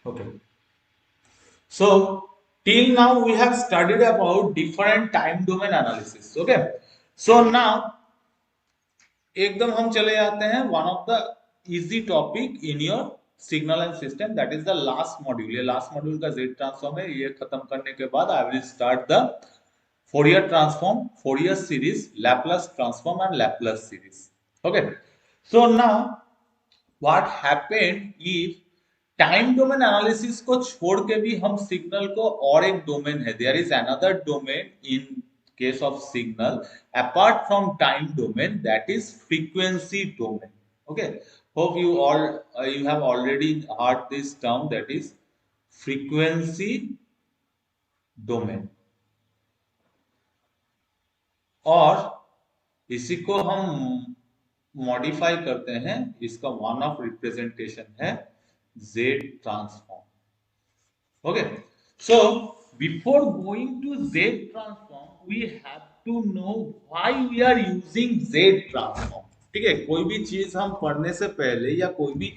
Okay. So till now we have studied about different time domain analysis. Okay. So now एकदम हम चले जाते हैं one of the easy topic in your signal and system, that is the last module. ये last module का Z transform है। ये खत्म करने के बाद I will start the Fourier transform, Fourier series, Laplace transform and Laplace series. Okay, so now what happened if time domain analysis को छोड़ के भी हम सिग्नल को, और एक डोमेन है, there is another domain in case of signal apart from time domain, that is frequency domain. Okay, hope you all you have already heard this term, that is frequency domain, और इसी को हम modify करते हैं। इसका one of representation है Z transform. Okay, so before going to Z transform, we have to know why we are using Z transform. ठीक है, कोई भी चीज हम पढ़ने से पहले या कोई भी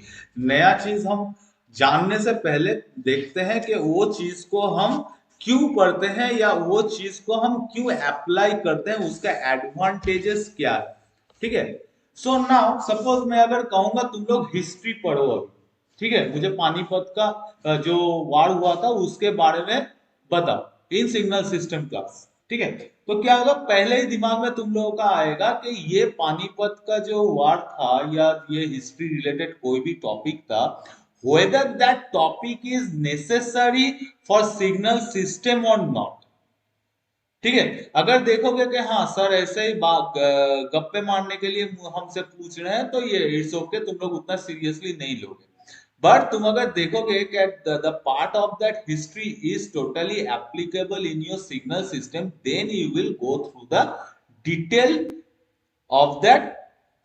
नया चीज हम जानने से पहले देखते हैं कि वो चीज को हम क्यों पढ़ते हैं या वो चीज को हम क्यों अप्लाई करते हैं, उसका एडवांटेजेस क्या है। ठीक है, सो नाउ सपोज मैं अगर कहूंगा तुम लोग हिस्ट्री पढ़ो अभी, ठीक है, मुझे पानीपत का जो वार हुआ था उसके बारे में बताओ इन सिग्नल सिस्टम क्लास। ठीक है, तो क्या होगा, पहले ही दिमाग में तुम लोगों का आएगा कि ये पानीपत का जो वार था या ये हिस्ट्री रिलेटेड कोई भी टॉपिक था, whether that topic is necessary for signal system or not। ठीक है, अगर देखोगे कि हाँ सर ऐसे ही गप्पे मारने के लिए हमसे पूछ रहे हैं तो ये इट्स ओके, तुम लोग उतना सीरियसली नहीं लोगे। बट तुम अगर देखोगे कि the part of that history is totally applicable in your signal system, then you will go through the detail of that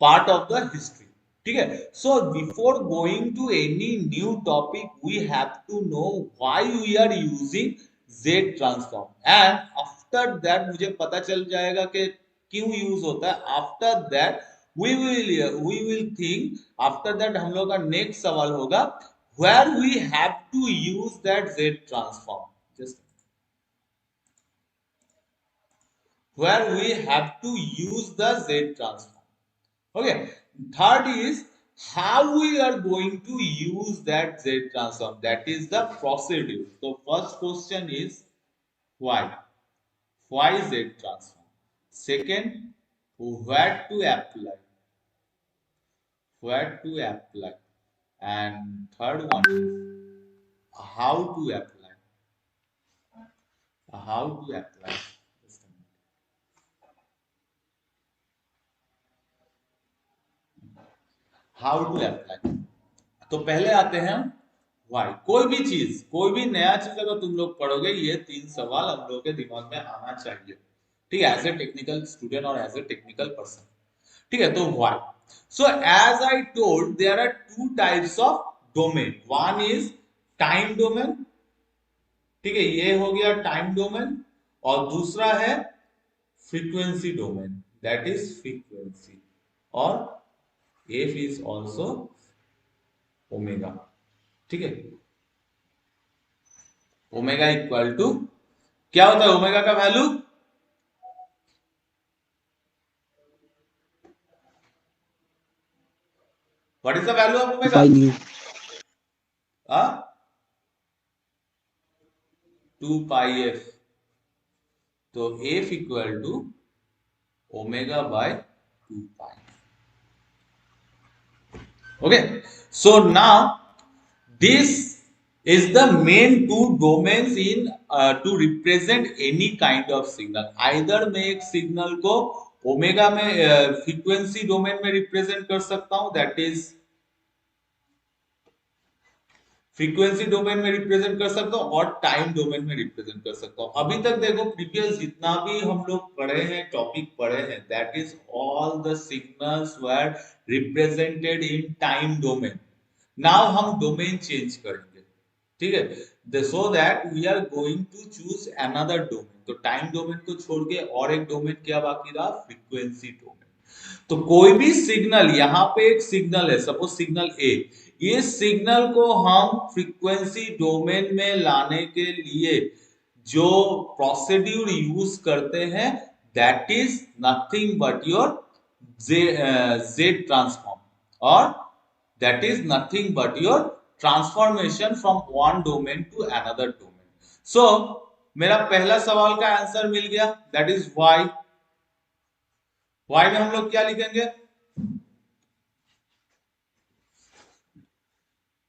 part of the history। ठीक है, so before going to any new topic we have to know why we are using Z transform, and after that मुझे पता चल जाएगा कि क्यों use होता है। After that we will think, after that हम लोग का नेक्स्ट सवाल होगा where we have to use that Z transform, just where we have to use the Z transform। Okay, third is how we are going to use that Z transform, that is the procedure। So first question is why Z transform, second where to apply, and third one is how to apply, how to apply how to apply। तो पहले आते हैं हम Y. कोई भी चीज, कोई भी नया चीज अगर तुम लोग पढ़ोगे, ये तीन सवाल हम लोगों के दिमाग में आना चाहिए। ठीक है, एज ए टेक्निकल स्टूडेंट और एज ए टेक्निकल पर्सन। ठीक है, तो why. So as I told there are two types of domain, one is time domain. ठीक है, ये हो गया टाइम डोमेन, और दूसरा है frequency domain, that is frequency, और एफ इज ऑल्सो ओमेगा। ठीक है, ओमेगा इक्वल टू क्या होता है, ओमेगा का value what is the value of omega? हाँ, 2 पाई एफ। तो F equal to omega by 2 pi. Okay, so now this is the main two domains in to represent any kind of signal। either मैं एक signal को omega में frequency domain में represent कर सकता हूं, दैट इज फ्रीक्वेंसी डोमेन में represent कर सकता हूं, और टाइम डोमेन में रिप्रेजेंट कर सकता हूं। अभी तक देखो प्रीवियस जितना भी हम लोग पढ़े हैं, टॉपिक पढ़े हैं, that is all the signals were represented in time domain. Now हम डोमेन चेंज करेंगे। ठीक है, so that we are going to choose another domain. तो टाइम डोमेन को छोड़ के और एक डोमेन क्या बाकी रहा, फ्रीक्वेंसी डोमेन। तो कोई भी सिग्नल, यहां पे एक सिग्नल है, सपोज सिग्नल ए, ये सिग्नल को हम फ्रीक्वेंसी डोमेन में लाने के लिए जो प्रोसीड्यूर यूज करते हैं that is nothing but your Z transform, और that is nothing but your transformation from one domain to another domain. So मेरा पहला सवाल का आंसर मिल गया, that is y. y में हम लोग क्या लिखेंगे?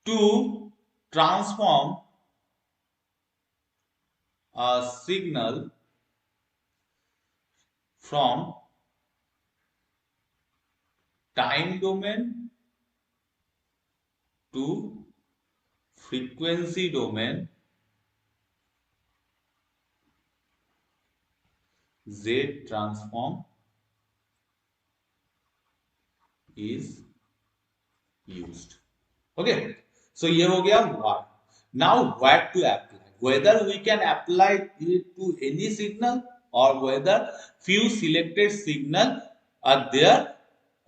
To transform a signal from time domain to frequency domain, Z transform is used. Okay, so ये हो गया y. Now what to apply? Whether we can apply it to any signal or whether few selected signal are there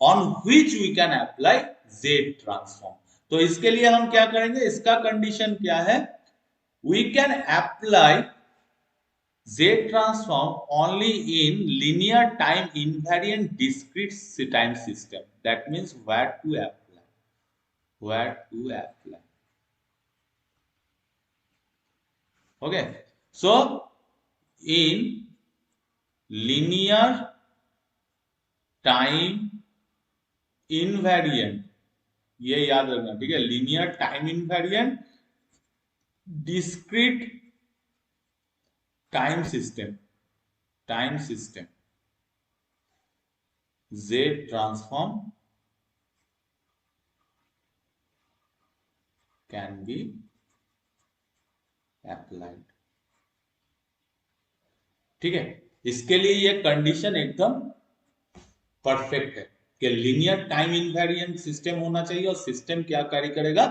on which we can apply Z transform. तो इसके लिए हम क्या करेंगे, इसका कंडीशन क्या है? We can apply Z transform only in linear time invariant discrete time system. That means where to apply. Where to apply. Okay, so in linear time invariant, ये याद रखना, ठीक है, linear time invariant discrete time system Z transform can be applied. ठीक है, इसके लिए ये कंडीशन एकदम परफेक्ट है कि लीनियर टाइम इनवेरिएंट सिस्टम होना चाहिए, और सिस्टम क्या कैरी करेगा?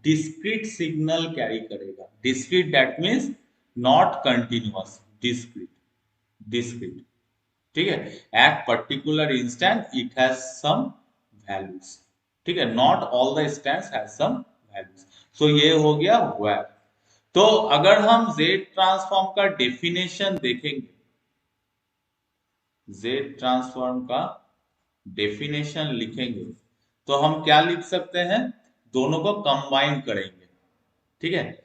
डिस्क्रीट सिग्नल कैरी करेगा. Discrete that means not continuous, discrete. ठीक है, at particular instant it has some values. ठीक है, not all the instants has some values. So ये हो गया वेयर. तो अगर हम Z ट्रांसफॉर्म का डेफिनेशन देखेंगे, Z ट्रांसफॉर्म का डेफिनेशन लिखेंगे तो हम क्या लिख सकते हैं? दोनों को कंबाइन करेंगे. ठीक है,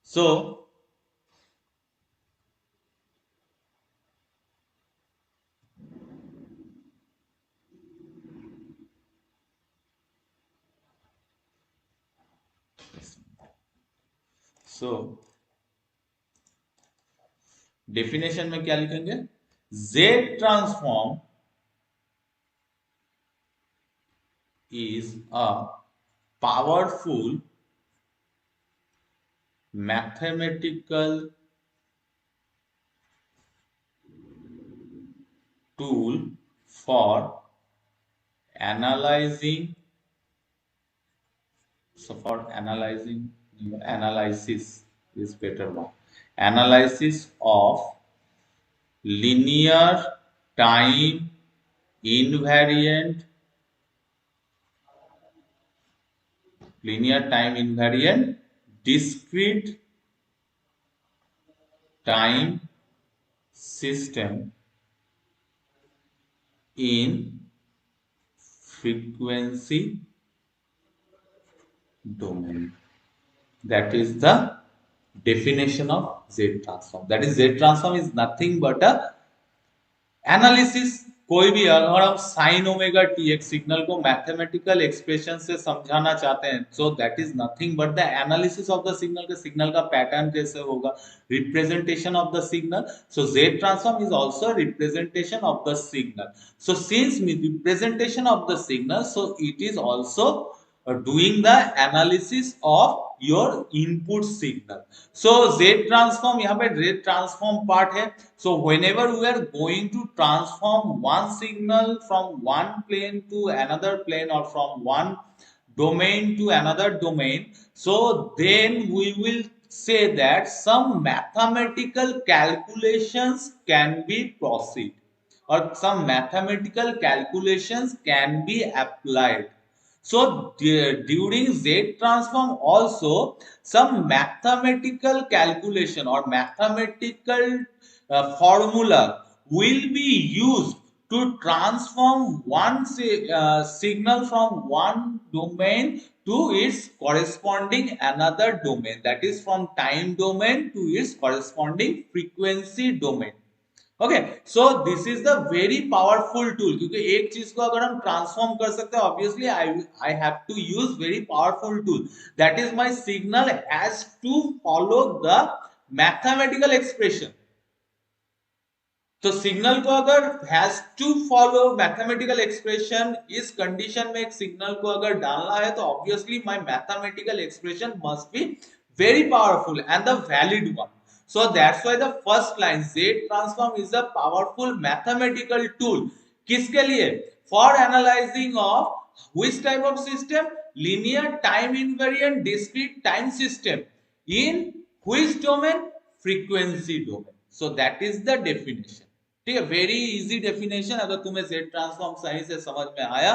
सो डेफिनेशन में क्या लिखेंगे? Z transform is a powerful mathematical tool for analyzing analysis is better one, analysis of linear time invariant discrete time system in frequency domain. That is the definition of Z transform. That is, Z transform is nothing but a analysis. कोई भी अगर हम sine omega T एक signal को mathematical expression से समझाना चाहते हैं, सो that is nothing but the analysis of the signal. के सिग्नल का पैटर्न कैसे होगा, representation of the signal. So Z transform is also representation of the signal. So since representation of the signal, so it is also doing the analysis of your input signal. So Z transform, यहाँ पे Z transform part है. So whenever we are going to transform one signal from one plane to another plane or from one domain to another domain, so then we will say that some mathematical calculations can be proceed or some mathematical calculations can be applied. So during Z transform also some mathematical calculation or mathematical formula will be used to transform one signal from one domain to its corresponding another domain, that is from time domain to its corresponding frequency domain. Okay so this is the very powerful tool, क्योंकि एक चीज को अगर हम transform कर सकते हैं obviously I have to use very powerful tool, that is my signal has to follow the mathematical expression. तो सिग्नल को अगर has to follow mathematical expression, इस कंडीशन में एक सिग्नल को अगर डालना है तो obviously my mathematical expression must be very powerful and the valid one. So that's why the first line Z transform is a powerful mathematical tool. किसके लिए? For analyzing of which type of system? Linear time invariant discrete time system. In which domain? Frequency domain. So that is the definition. ठीक है, very easy definition. अगर तुम्हें Z transform सही से समझ में आया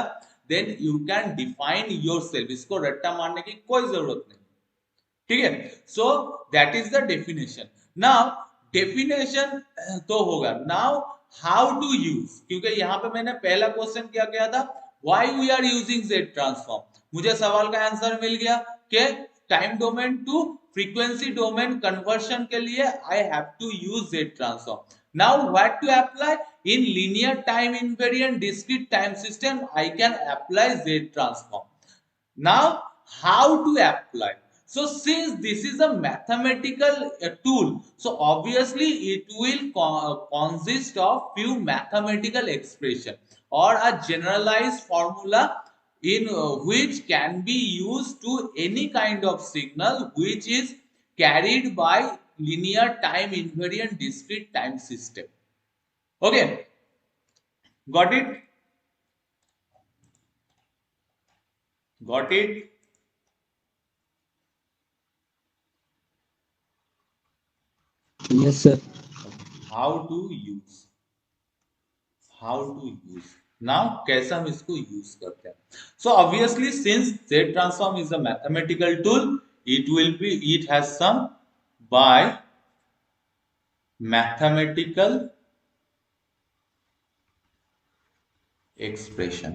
then you can define yourself, इसको रट्टा मारने की कोई जरूरत नहीं। ठीक है, so that is the definition. Now definition तो होगा, नाउ हाउ टू यूज, क्योंकि यहां पे मैंने पहला क्वेश्चन क्या किया था, why we are using Z transform. मुझे सवाल का आंसर मिल गया कि time domain to frequency domain conversion के लिए I have to use Z transform. Now what to apply in linear time invariant discrete time system, I can apply Z transform. Now how to apply, so since this is a mathematical tool, so obviously it will consist of few mathematical expression or a generalized formula in which can be used to any kind of signal which is carried by linear time invariant discrete time system. Okay, got it? Got it? Yes, sir. How to use, how to use, now कैसे हम इसको use करते हैं। So obviously since Z transform is a mathematical tool, it will be, it has some by mathematical expression,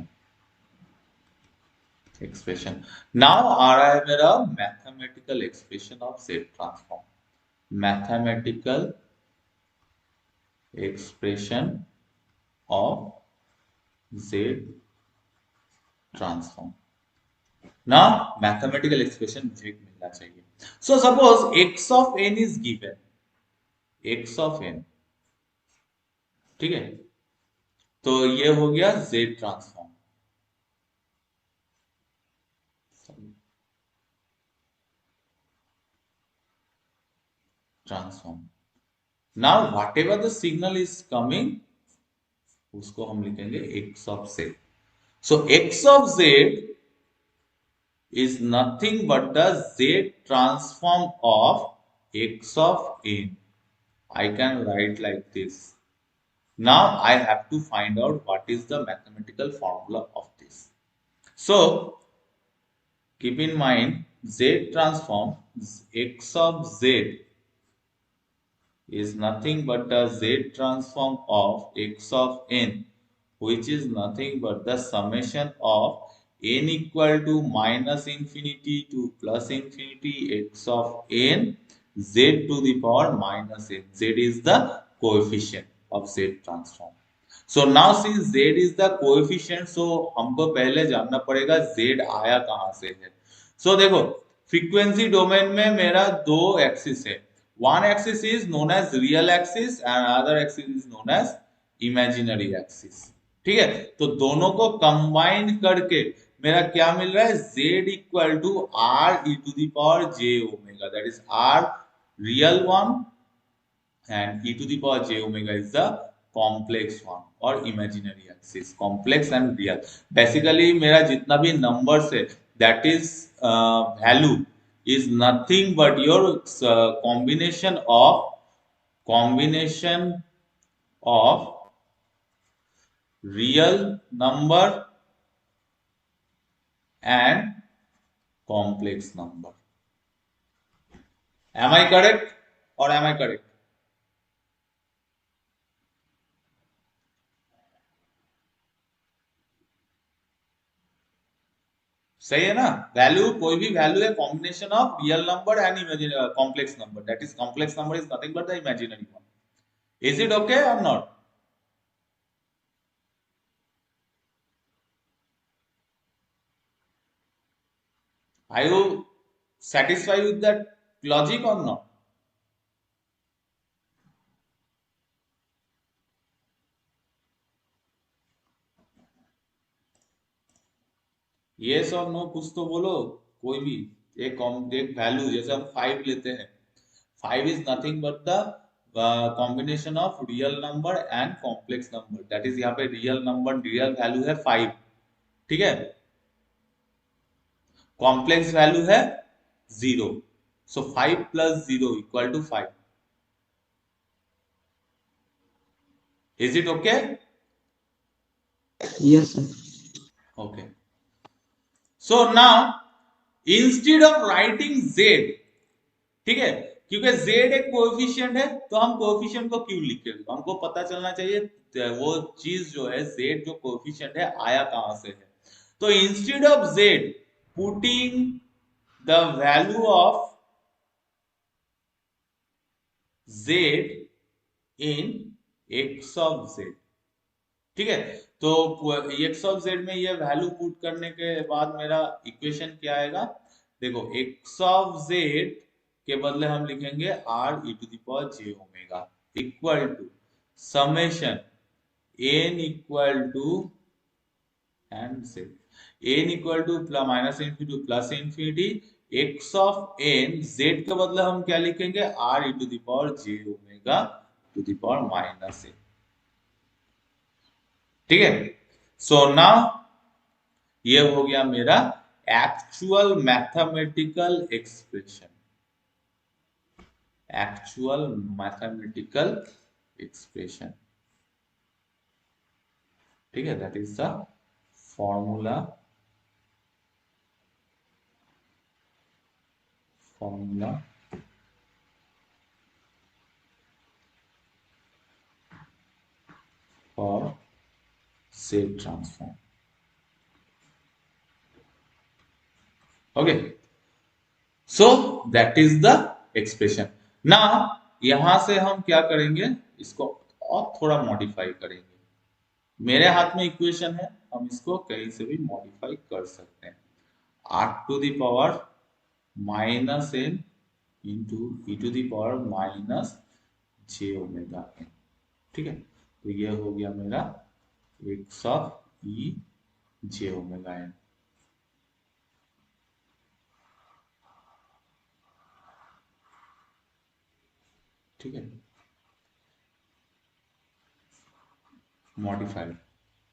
now आ रहा है मेरा mathematical expression of Z transform, mathematical expression of Z transform. ना mathematical expression मुझे मिलना चाहिए। So suppose x of n is given, x of n, ठीक है, तो ये हो गया Z transform. Transform, now what ever the signal is coming उसको हम लिखेंगे x of z। So x of z is nothing but the Z transform of x of n. I can write like this. Now I have to find out what is the mathematical formula of this. So keep in mind Z transform x of z is nothing but the Z transform of x of n, which is nothing but the summation of n equal to minus infinity to plus infinity x of n z to the power minus n. Z is the coefficient of Z transform. So now since Z is the coefficient, so हमको पहले जानना पड़ेगा Z आया कहाँ से है। So देखो frequency domain में मेरा दो एक्सिस है, one axis is known as real axis and another axis is known as imaginary axis। ठीक है, तो दोनों को कंबाइन करके मेरा क्या मिल रहा है, z equal to r e to the power j omega, that is r real one and e to the power j omega is the complex one और imaginary axis, complex and real. Basically मेरा जितना भी numbers है that is value is nothing but your combination of real number and complex number. Am I correct or am I correct? सही है ना? Value कोई भी वैल्यू है combination of real number and imaginary complex number, that is complex number is nothing but the imaginary one. Is it okay or not? Are you satisfied with that logic or not? Yes or no कुछ तो बोलो. कोई भी एक value जैसे हम 5 लेते हैं. 5 is nothing but the combination of real number and complex number. That is यहाँ पे real number real value है 5. ठीक है. कॉम्प्लेक्स वैल्यू है 0. So 5 plus 0 equal to 5. Is it okay? Yes, sir. Okay. So now instead of writing z, ठीक है, क्योंकि z एक कोएफिशिएंट है तो हम कोएफिशिएंट को क्यों लिखे, हमको पता चलना चाहिए वो चीज जो है z जो कोएफिशिएंट है आया कहां से है. तो instead of z putting the value of z in x of z. ठीक है. तो x ऑफ z में ये वैल्यू पुट करने के बाद मेरा इक्वेशन क्या आएगा. देखो x ऑफ z के बदले हम लिखेंगे r e to the power j omega equal to summation n equal to and z n equal to minus infinity to plus infinity x of n z के बदले हम क्या लिखेंगे r e to the power j omega to the power minus n. ठीक है. So now ये हो गया मेरा actual mathematical expression. Actual mathematical expression. ठीक है. That is the formula for Z transform. Okay, so that is the expression. Now यहां से हम क्या करेंगे, इसको और थोड़ा मॉडिफाई करेंगे. मेरे हाथ में इक्वेशन है, हम इसको कहीं से भी मॉडिफाई कर सकते हैं. r to the power minus n into e to the power minus j omega n. ठीक है. तो ये हो गया मेरा x of e j omega n. ठीक है. मॉडिफाइड.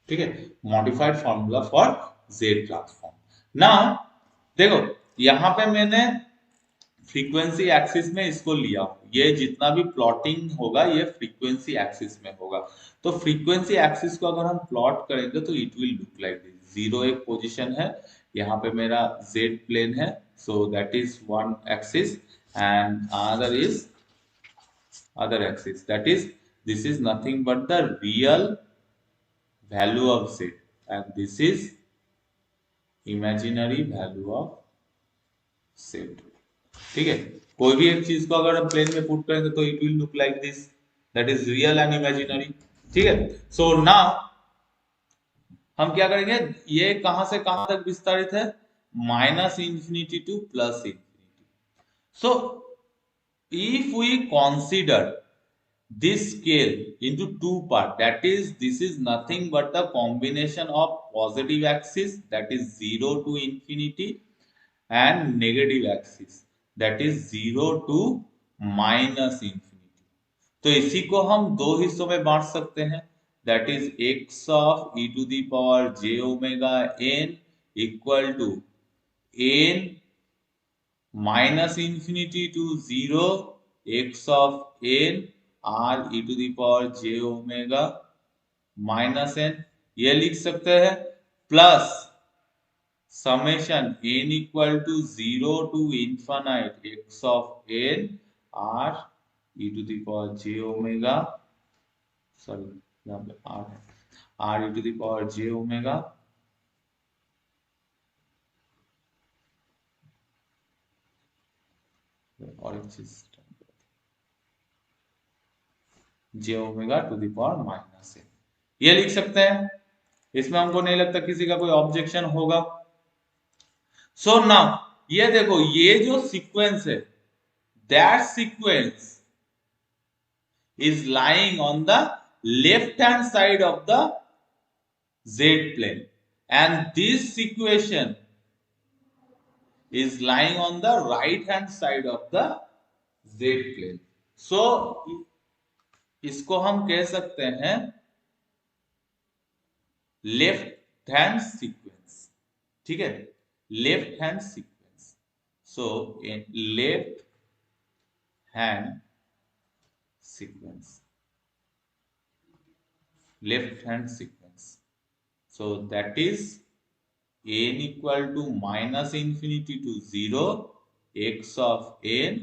ठीक है. Modified formula for z transform. Now देखो यहां पे मैंने फ्रीक्वेंसी एक्सिस में इसको लिया. ये जितना भी प्लॉटिंग होगा ये फ्रीक्वेंसी एक्सिस में होगा. तो फ्रीक्वेंसी एक्सिस को अगर हम प्लॉट करेंगे तो it will look like this. 0 एक पोजीशन है, यहाँ पे मेरा z प्लेन है, so that is one axis and other is other axis, that is this is nothing but the real value of z and this is imaginary value of z. ठीक है. कोई भी एक चीज को अगर हम प्लेन में पुट करेंगे तो it will look like this, that is real and imaginary. ठीक है. सो नाउ हम क्या करेंगे, ये कहां से कहां तक विस्तारित है, minus infinity two plus infinity. So if we consider this scale into two parts, that is this is nothing but the combination of positive axis that is 0 to infinity and negative axis that is 0 to minus infinity. तो इसी को हम दो हिस्सों में बांट सकते हैं, that is x of e to the power j omega n equal to n minus infinity to 0 x of n r e to the power j omega minus n. ये लिख सकते हैं plus summation n equal to 0 to infinite x of n r e to the power j omega, sorry यहाँ पे r है, r e to the power j omega और एक चीज j omega to the power minus n, ये लिख सकते हैं। इसमें हमको नहीं लगता किसी का कोई ऑब्जेक्शन होगा। सो नाउ ये देखो, ये जो सीक्वेंस है, that sequence is lying on the left hand side of the z plane, and this equation is lying on the right hand side of the z plane. So इसको हम कह सकते हैं लेफ्ट हैंड सीक्वेंस, ठीक है, left hand sequence. So left hand sequence, left hand sequence. So that is n equal to minus infinity to 0 x of n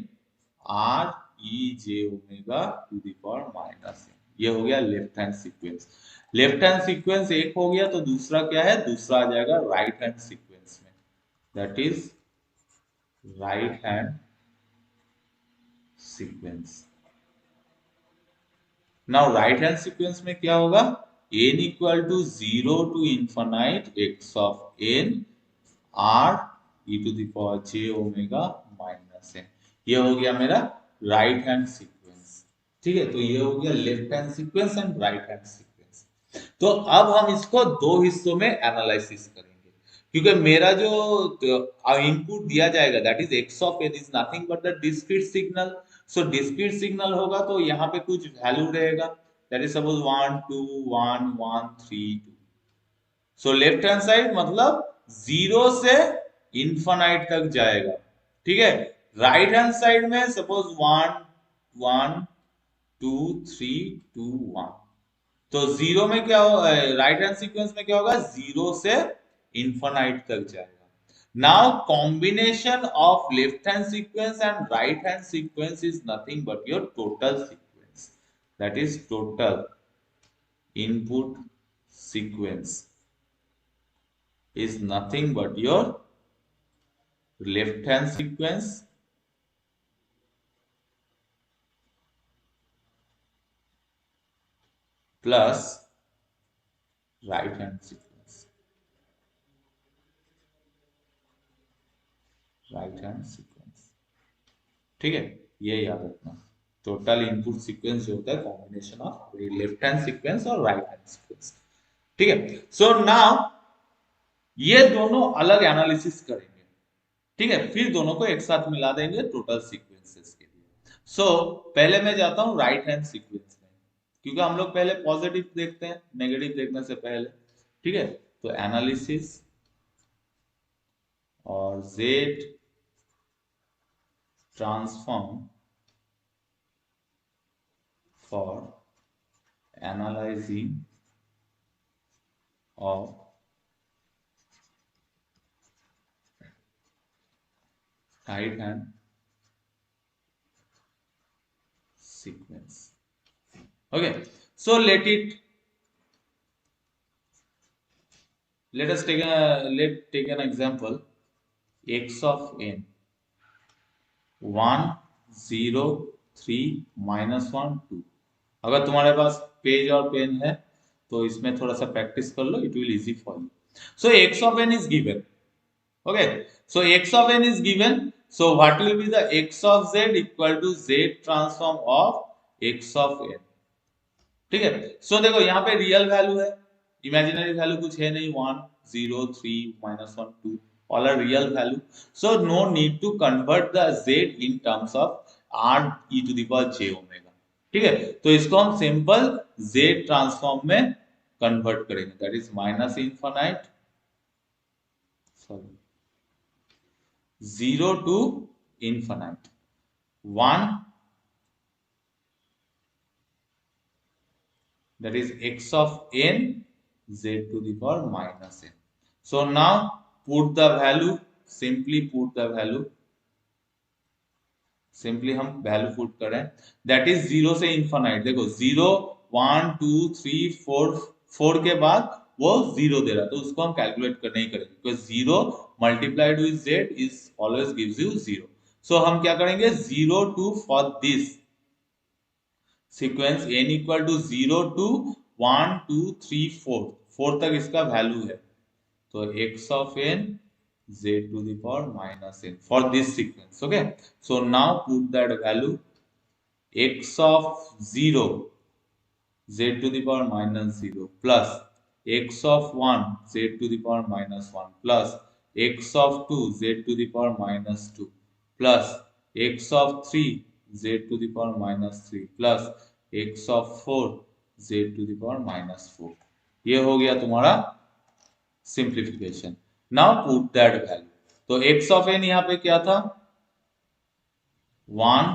r e j omega to the power minus n। ये हो गया left hand sequence. Left hand sequence एक हो गया, तो दूसरा क्या है, दूसरा आ जाएगा राइट हैंड सीक्वेंस में, that is right hand sequence. Now right hand sequence में क्या होगा, n equal to 0 to infinite x of n r e to the power j omega minus n। ये हो गया मेरा राइट हैंड सीक्वेंस, ठीक है। तो ये हो गया left hand sequence and right hand sequence. तो अब हम इसको दो हिस्सों में एनालिसिस करेंगे, क्योंकि मेरा जो इनपुट दिया जाएगा that is x of n is nothing but the discrete signal. So discrete signal होगा तो यहाँ पे कुछ वैल्यू रहेगा, that is suppose 1 2 1 1 3 2। So left hand side मतलब 0 से इनफाइनाइट तक जाएगा, ठीक है। राइट हैंड साइड में सपोज 1 1 2 3 2 1, तो 0 में क्या हो, राइट हैंड सीक्वेंस में क्या होगा, 0 से इनफाइनाइट तक जाएगा। Now combination of left hand sequence and right hand sequence is nothing but your total sequence, that is total input sequence is nothing but your left hand sequence plus right hand sequence, right hand sequence, ठीक है। ये याद रखना, total input sequence जो होता है combination of left hand sequence और right hand sequence, ठीक है। सो नाउ ये दोनों अलग एनालिसिस करेंगे, ठीक है, फिर दोनों को एक साथ मिला देंगे टोटल सीक्वेंसेस के लिए। सो पहले मैं जाता हूं राइट हैंड सीक्वेंस में, क्योंकि हम लोग पहले पॉजिटिव देखते हैं नेगेटिव देखने से पहले, ठीक है। तो एनालिसिस और Z transform for analyzing of right hand sequence। Okay, so let us take an example, x of n 1 0 3 -1 2। अगर तुम्हारे पास पेज और पेन है तो इसमें थोड़ा सा प्रैक्टिस कर लो, it will easy for you. So x of n is given, okay, so x of n is given, so what will be the x of z equal to z transform of x of n, ठीक है। सो देखो यहाँ पे real value है, imaginary value कुछ है नहीं, 1 0 3 -1 2 all are real value, so no need to convert the z in terms of r e to the power j omega, ठीक है। तो इसको हम सिंपल z ट्रांसफॉर्म में कन्वर्ट करेंगे, that is minus infinite, sorry 0 to infinite 1, that is x of n z to the power minus n। So now put the value, simply put the value, simply हम value put करें, that is 0 से infinite. देखो 0 1 2 3 4, 4 के बाद वो 0 दे रहा, तो उसको हम कैलकुलेट कर नहीं करेंगे, because 0 multiplied with z is always gives you 0। So हम क्या करेंगे, 0 to for this sequence n equal to 0 to 1 2 3 4, 4 तक इसका वैल्यू है, तो x of n z to the power minus n for this sequence. Okay, so now put that value, x of 0 z to the power minus 0 plus x of 1 z to the power minus 1 plus x of 2 z to the power minus 2 plus x of 3 z to the power minus 3 plus x of 4 z to the power minus 4। ये हो गया तुम्हारा simplification. Now put that value, तो x of n यहां पे क्या था, 1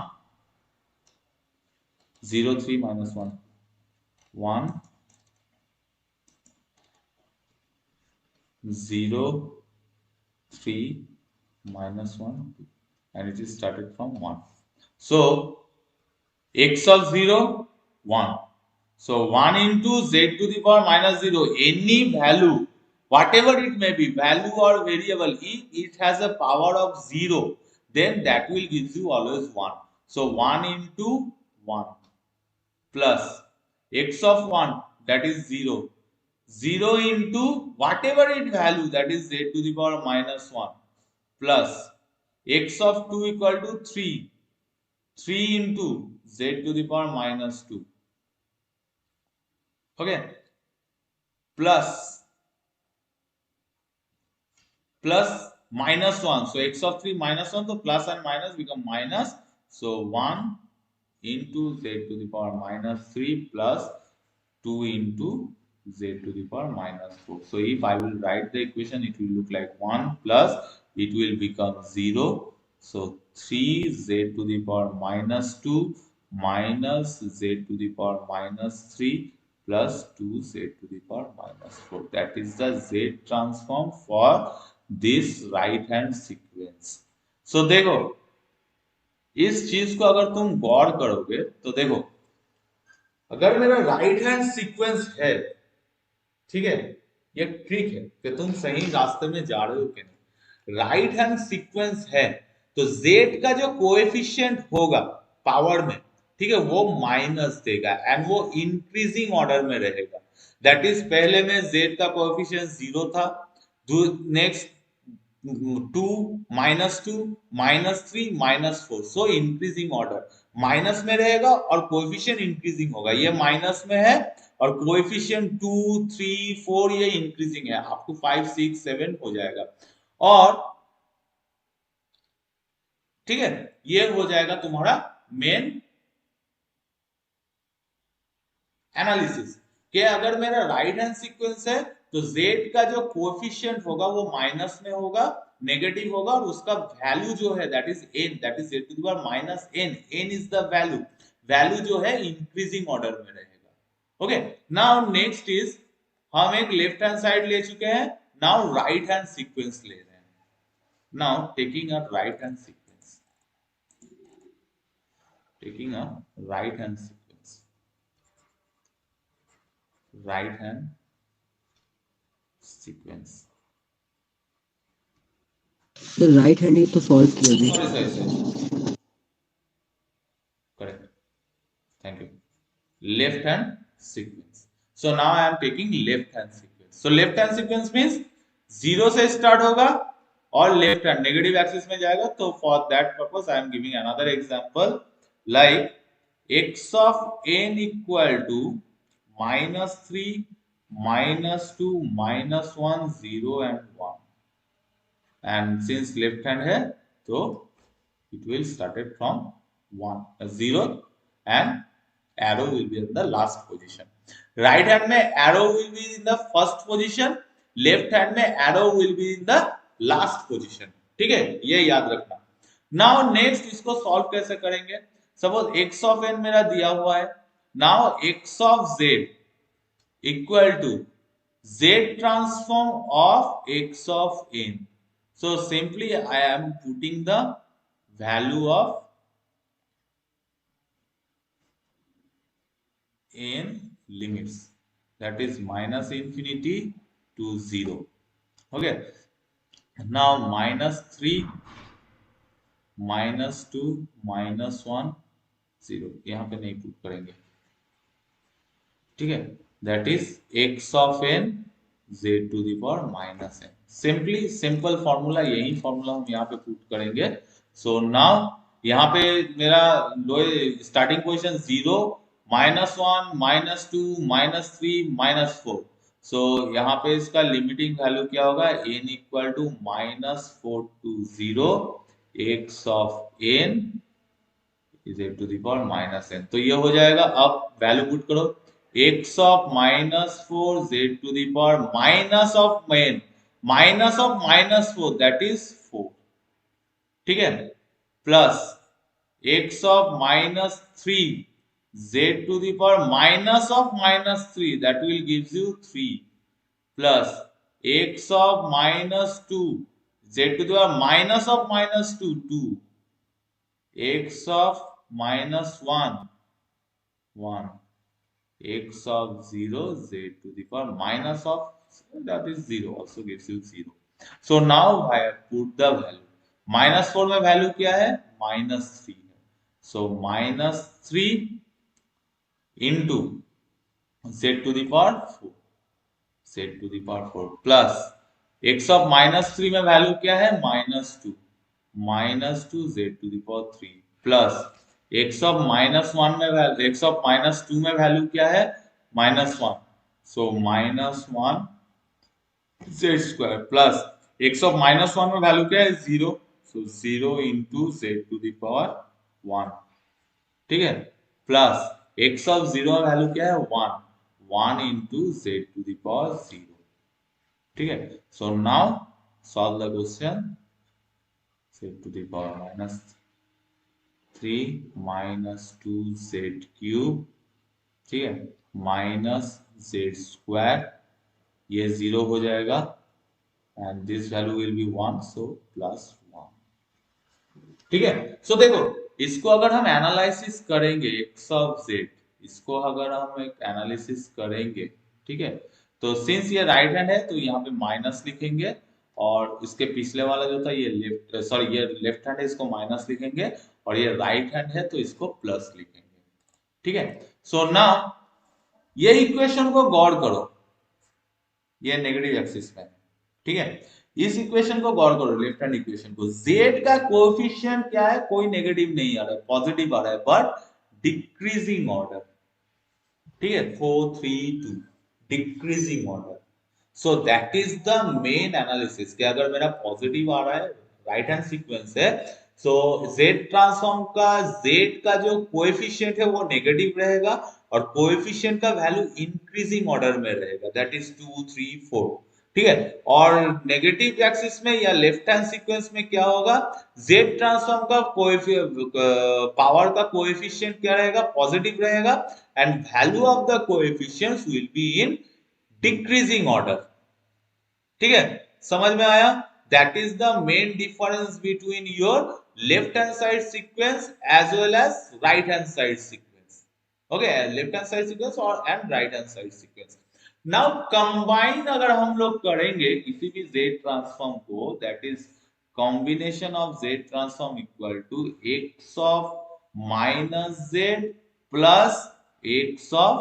0 3 minus 1 1 0 3 minus 1 2, and it is started from 1. So x of 0 1, so 1 into z to the power minus 0, any value whatever it may be, value or variable, if it has a power of 0, then that will give you always 1. So 1 into 1 plus x of 1, that is 0, 0 into whatever it value, that is z to the power minus 1, plus x of 2 equal to 3, 3 into z to the power minus 2, okay, plus minus 1, so x of 3 minus 1, so plus and minus become minus, so 1 into z to the power minus 3 plus 2 into z to the power minus 4. So if I will write the equation, it will look like 1 plus it will become 0, so 3z to the power minus 2 minus z to the power minus 3 plus 2z to the power minus 4. That is the z transform for this right hand sequence. So देखो इस चीज को अगर तुम गौर करोगे तो देखो, अगर मेरा राइट हैंड सीक्वेंस है, ठीक है, ये ट्रिक है कि तुम सही रास्ते में जा रहे हो कि नहीं। राइट हैंड सीक्वेंस है तो z का जो कोएफिशिएंट होगा पावर में, ठीक है, वो माइनस देगा एंड वो इंक्रीजिंग ऑर्डर में रहेगा। दैट इज पहले में z का कोएफिशिएंट 0 था, नेक्स्ट 2 -2 -3 -4, सो इंक्रीजिंग ऑर्डर माइनस में रहेगा और कोएफिशिएंट इंक्रीजिंग होगा। ये माइनस में है और कोएफिशिएंट 2 3 4 ये इंक्रीजिंग है, अप टू 5 6 7 हो जाएगा। और ठीक है, ये हो जाएगा तुम्हारा मेन एनालिसिस कि अगर मेरा राइट हैंड सीक्वेंस है तो z का जो कोएफिशिएंट होगा वो माइनस में होगा, नेगेटिव होगा, और उसका वैल्यू जो है that is n, that is z to the power minus n, n is the value, value जो है इंक्रीजिंग ऑर्डर में रहेगा। ओके, नाउ नेक्स्ट इज हम एक लेफ्ट हैंड साइड ले चुके हैं, नाउ राइट हैंड सीक्वेंस ले रहे हैं। Now taking a right hand sequence, taking a right hand sequence, right hand sequence, तो राइट हैंड ही तो सॉल्व किया जी। sorry, correct, thank you, left hand sequence। So now I am taking left hand sequence। So left hand sequence means 0 से start होगा और left hand negative axis में जाएगा। तो for that purpose I am giving another example, like x of n equal to -3 -2 -1 0 and 1, and since left hand है तो it will started from 1 0 and arrow will be in the last position। right hand में arrow will be in the first position, left hand में arrow will be in the last position। ठीक है, ये याद रखना। now next इसको solve कैसे करेंगे, सपोज x of n मेरा दिया हुआ है, now x of z equal to Z transform of x of n. So simply I am putting the value of n limits, that is minus infinity to 0. Okay. Now minus 3, minus 2, minus 1, 0 यहाँ पे नहीं put करेंगे, ठीक है। That is x of n z to the power minus n। Simply simple formula, यही formula हम यहाँ पे पुट करेंगे। सो नाउ यहाँ पे मेरा लो स्टार्टिंग पोजीशन 0, -1, -2, -3, -4। सो यहाँ पे इसका लिमिटिंग वैल्यू क्या होगा, n equal to -4 to 0 x of n is a to the power minus n। तो ये हो जाएगा, अब वैल्यू पुट करो, x of -4 z to the power minus of n, minus of -4 that is 4, ठीक है, plus x of -3 z to the power minus of -3 that will gives you 3, plus x of -2 z to the power minus of -2 2, x of -1 1, x of 0 z to the power minus of that is 0 also gives you 0. So now I have put the value, -4 में value क्या है, -3 है। So -3 into z to the power 4, z to the power 4 plus x of -3 में value क्या है, -2, -2 z to the power 3 plus x of -1 में value, x of -2 में value क्या है, -1, सो -1 z square plus x of -1 में वैल्यू क्या है, 0, सो 0 into z to the power 1, ठीक है, प्लस x ऑफ 0 में वैल्यू क्या है, 1, 1 into z to the power 0, ठीक है। So now solve the question, z to the power -3 minus 2z cube, ठीक है, माइनस z स्क्वायर, ये 0 हो जाएगा and this value will be 1, सो +1, ठीक है। सो देखो, इसको अगर हम एनालिसिस करेंगे x ऑफ z, इसको अगर हम एक एनालिसिस करेंगे, ठीक है, तो सिंस ये राइट हैंड है तो यहाँ पे माइनस लिखेंगे, और इसके पिछले वाला जो था ये लेफ्ट, सॉरी ये लेफ्ट हैंड है, इसको माइनस लिखेंगे, और ये राइट हैंड है तो इसको प्लस लिखेंगे, ठीक है। सो नाउ ये इक्वेशन को गौर करो, ये नेगेटिव एक्सिस में है, ठीक है, इस इक्वेशन को गौर करो, लेफ्ट हैंड इक्वेशन को, z का कोएफिशिएंट क्या है, कोई नेगेटिव नहीं आ रहा है, पॉजिटिव आ रहा है, बट डिक्रीजिंग ऑर्डर, ठीक है, 4 3 2 decreasing order. So that is the main analysis कि अगर मेरा पॉजिटिव आ रहा है, राइट हैंड सीक्वेंस है, सो जेड ट्रांसफॉर्म का जेड का जो कोएफिशिएंट है वो नेगेटिव रहेगा, और कोएफिशिएंट का वैल्यू इंक्रीजिंग ऑर्डर में रहेगा, दैट इज 2 3 4, ठीक है। और नेगेटिव एक्सिस में या लेफ्ट हैंड सीक्वेंस में क्या होगा, जेड ट्रांसफॉर्म का पावर का कोएफिशिएंट क्या रहेगा, पॉजिटिव रहेगा, and value of the coefficients will be in decreasing order, ठीक है, समझ में आया। That is the main difference between your left hand side sequence as well as right hand side sequence, okay, left hand side sequence और and right hand side sequence. Now combine अगर हम लोग करेंगे किसी भी जेड ट्रांसफॉर्म को, that is combination of Z transform equal to X of minus Z plus X of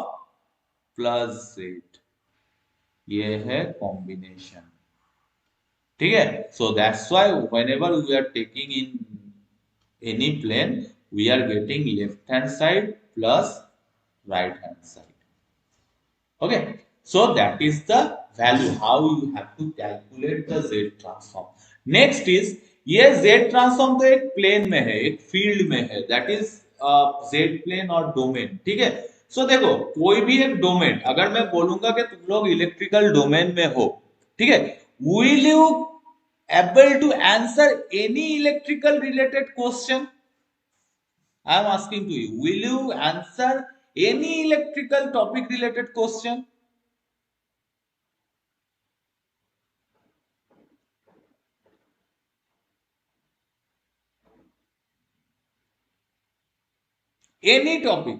plus Z, ये है कॉम्बिनेशन, ठीक है। So that's why whenever we are taking in any plane we are getting left hand side plus right hand side, okay. So that is the value how you have to calculate the z transform. Next is, ये z transform तो एक plane में है, एक field में है, that is z plane और domain, ठीक है। सो देखो, कोई भी एक डोमेन, अगर मैं बोलूंगा कि तुम लोग इलेक्ट्रिकल डोमेन में हो, ठीक है, will you able to answer any electrical related question, I am asking to you, will you answer any electrical topic related question? Any topic,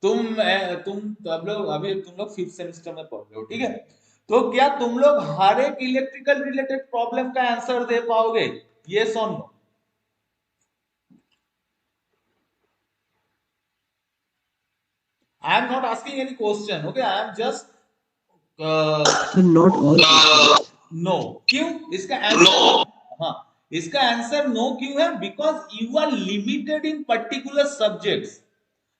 तुम सब लोग अभी तुम लोग 5th सेमेस्टर में पढ़ रहे हो, ठीक है, तो क्या तुम लोग हर एक इलेक्ट्रिकल रिलेटेड प्रॉब्लम का आंसर दे पाओगे? यस और no? I am not asking any question, okay, I am just Sir, not all questions. No. क्यों? इसका आंसर, हाँ, इसका आंसर नो क्यों है? Because you are limited in particular subjects.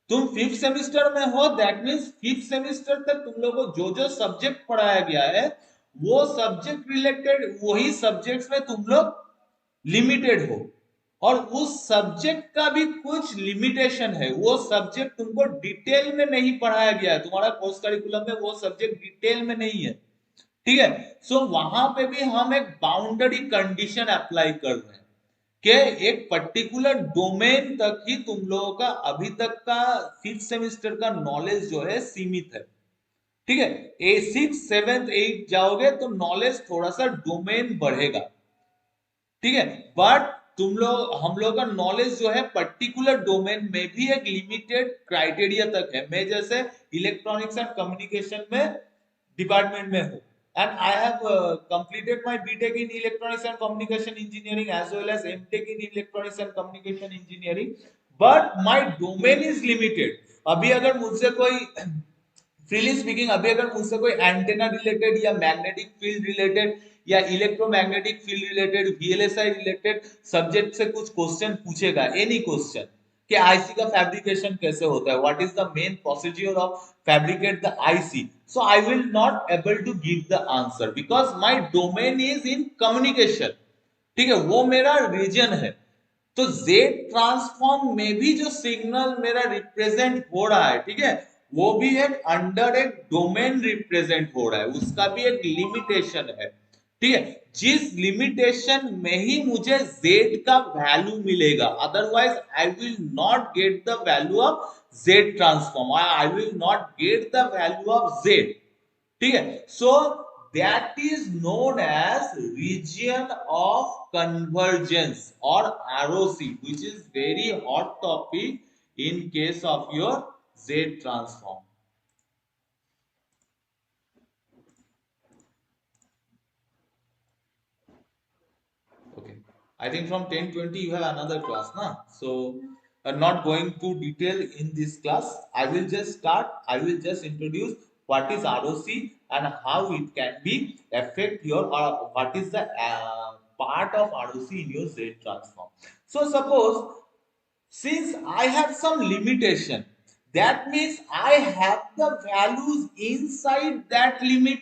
तुम 5th सेमेस्टर में हो, दैट मीन्स 5th सेमेस्टर तक तुम लोगों को जो जो सब्जेक्ट पढ़ाया गया है वो सब्जेक्ट रिलेटेड वही सब्जेक्ट्स में तुम लोग लिमिटेड हो, और उस सब्जेक्ट का भी कुछ लिमिटेशन है। वो सब्जेक्ट तुमको डिटेल में नहीं पढ़ाया गया है, तुम्हारा कोर्स करिकुलम में वो सब्जेक्ट डिटेल में नहीं है, ठीक है। सो वहां पे भी हम एक बाउंड्री कंडीशन अप्लाई कर रहे हैं कि एक पर्टिकुलर डोमेन तक ही तुम लोगों का अभी तक का 5th सेमेस्टर का नॉलेज जो है सीमित है, ठीक है। ए 6, 7, 8 जाओगे तो नॉलेज थोड़ा सा डोमेन बढ़ेगा, ठीक है। बट तुम लोग हम लोग का नॉलेज जो है पर्टिकुलर डोमेन में भी एक लिमिटेड क्राइटेरिया तक है। मैं जैसे इलेक्ट्रॉनिक्स एंड कम्युनिकेशन में डिपार्टमेंट में हूँ, and I have completed my BTech in Electronics and Communication Engineering as well as MTech in Electronics and Communication Engineering, but my domain is limited। अभी अगर मुझसे कोई फ्रीली स्पीकिंग, अभी अगर मुझसे कोई एंटेना रिलेटेड या मैग्नेटिक फील्ड रिलेटेड या electromagnetic field related VLSI related subject से कुछ क्वेश्चन पूछेगा, एनी क्वेश्चन कि आईसी का फैब्रिकेशन कैसे होता है, what is the main procedure of fabricate the IC, so I will not able to give the answer because my domain is in communication, ठीक है, वो मेरा रीजन है। तो जेड ट्रांसफॉर्म में भी जो सिग्नल मेरा रिप्रेजेंट हो रहा है, ठीक है, वो भी एक अंडर एक डोमेन रिप्रेजेंट हो रहा है, उसका भी एक लिमिटेशन है, ठीक है। जिस लिमिटेशन में ही मुझे जेड का वैल्यू मिलेगा, otherwise I will not get the value of Z transform, I will not get the value of Z, ठीक है। So that is known as region of convergence और ROC, which is very hot topic in case of your Z transform। Okay, I think from 10:20 you have another class, na? So not going to detail in this class, I will just start, I will just introduce what is ROC and how it can be affect your, what is the part of ROC in your Z transform। So suppose, since I have some limitation, that means I have the values inside that limit।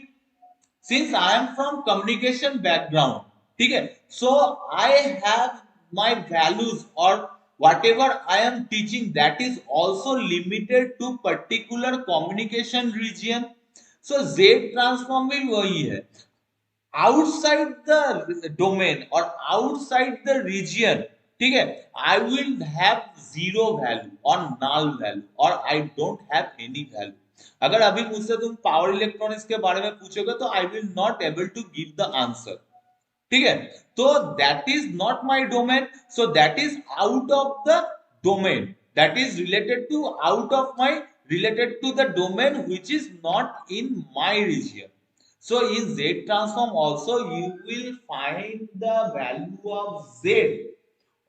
since I am from communication background, ठीक है, so I have my values or whatever I am teaching, that is also limited to particular communication region। so Z transform भी वही है, outside the domain or outside the region, ठीक है, I will have zero value or null value or I don't have any value। अगर अभी मुझसे तुम power electronics के बारे में पूछोगे तो I will not able to give the answer, ठीक है। तो that is not my domain, so that is out of the domain, that is related to out of my, related to the domain which is not in my region. So in Z transform also you will find the value of Z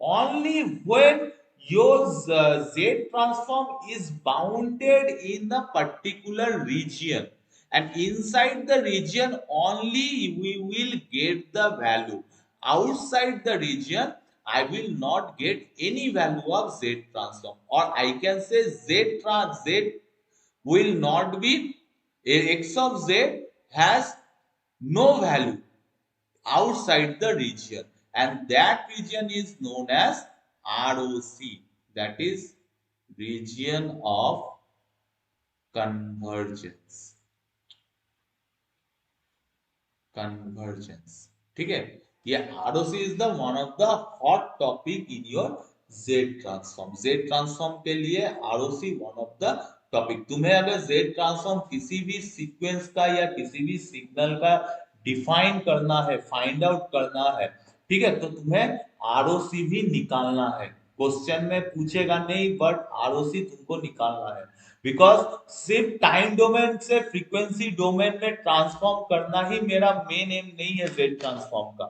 only when your Z transform is bounded in the particular region, and inside the region only we will get the value, outside the region I will not get any value of Z transform, or I can say Z will not be, x of Z has no value outside the region, and that region is known as ROC, that is region of convergence, convergence, ठीक है। ये ROC is the one of the hot topic in your Z transform। Z transform के लिए ROC one of the topic. तुम्हें अगर Z transform किसी भी sequence का या किसी भी सिग्नल का डिफाइन करना है, फाइंड आउट करना है, ठीक है, तो तुम्हें ROC भी निकालना है। क्वेश्चन में पूछेगा नहीं, बट आरओसी तुमको निकालना है, बिकॉज सिर्फ टाइम डोमेन से फ्रीक्वेंसी डोमेन में ट्रांसफॉर्म करना ही मेरा मेन एम नहीं है जेड ट्रांसफॉर्म का,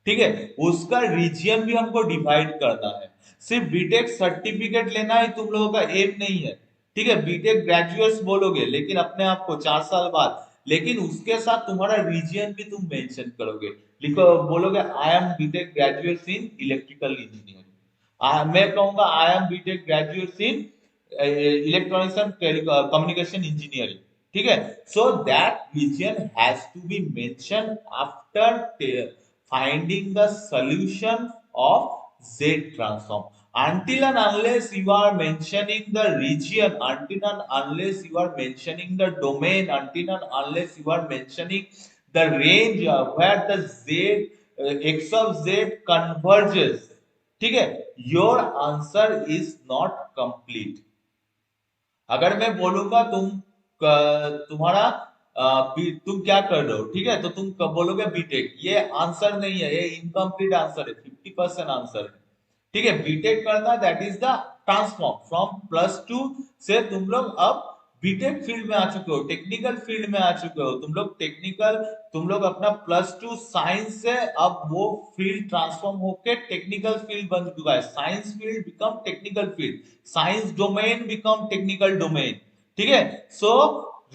ठीक है। उसका रीजियन भी हमको डिवाइड करना है। सिर्फ बीटेक सर्टिफिकेट लेना ही तुम लोगों का एम नहीं है, ठीक है। बीटेक ग्रेजुएट्स बोलोगे लेकिन अपने आप को 4 साल बाद, लेकिन उसके साथ तुम्हारा रीजियन भी तुम मेंशन करोगे। लिखो, बोलोगे I am BTech graduate in electrical engineering, मैं कहूंगा I am BTech graduate in electronics and communication engineering, ठीक है। So that region has to be mention after finding the solution of Z transform. Until and unless you are mentioning the region, until and unless you are mentioning the domain, until and unless you are mentioning the range where the Z x of Z converges, ठीक है, your answer is not complete. अगर मैं बोलूंगा तुम्हारा तुम क्या कर रहे हो, ठीक है, तो तुम बोलोगे बीटेक, ये आंसर नहीं है, ये इनकम्प्लीट आंसर है, 50% आंसर है, ठीक है। बीटेक करना that is the transform from +2 से तुम लोग अब बीटेक फील्ड में आ चुके हो, टेक्निकल फील्ड में आ चुके हो तुम लोग, टेक्निकल, तुम लोग अपना +2 साइंस से अब वो फील्ड ट्रांसफॉर्म होके टेक्निकल फील्ड बन चुका है, science field become technical field, science domain become technical domain, ठीक है। सो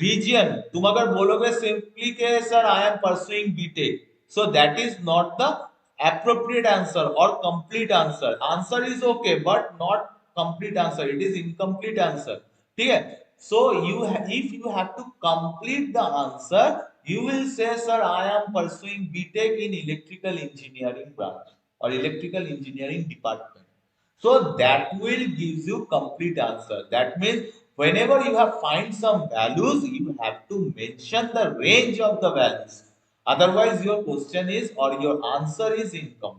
रीजन, तुम अगर बोलोगे सिंपली के sir I am pursuing BTech, so that is not the appropriate answer or complete answer. Answer is okay but not complete answer, it is incomplete answer, ठीक है। So if you have to complete the answer, you will say sir I am pursuing BTech in electrical engineering branch or electrical engineering department, so that will gives you complete answer. That means whenever you have find some values, you have to mention the range of the values, otherwise your question is or your answer is incomplete.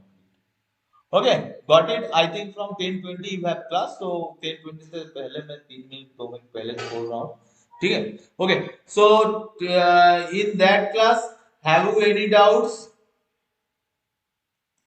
Okay, got it? I think from 10:20 you have class, so 10:20 से पहले मैं 3 minute 2 minute पहले छोड़ रहा हूँ, ठीक है। Okay, so in that class have you any doubts?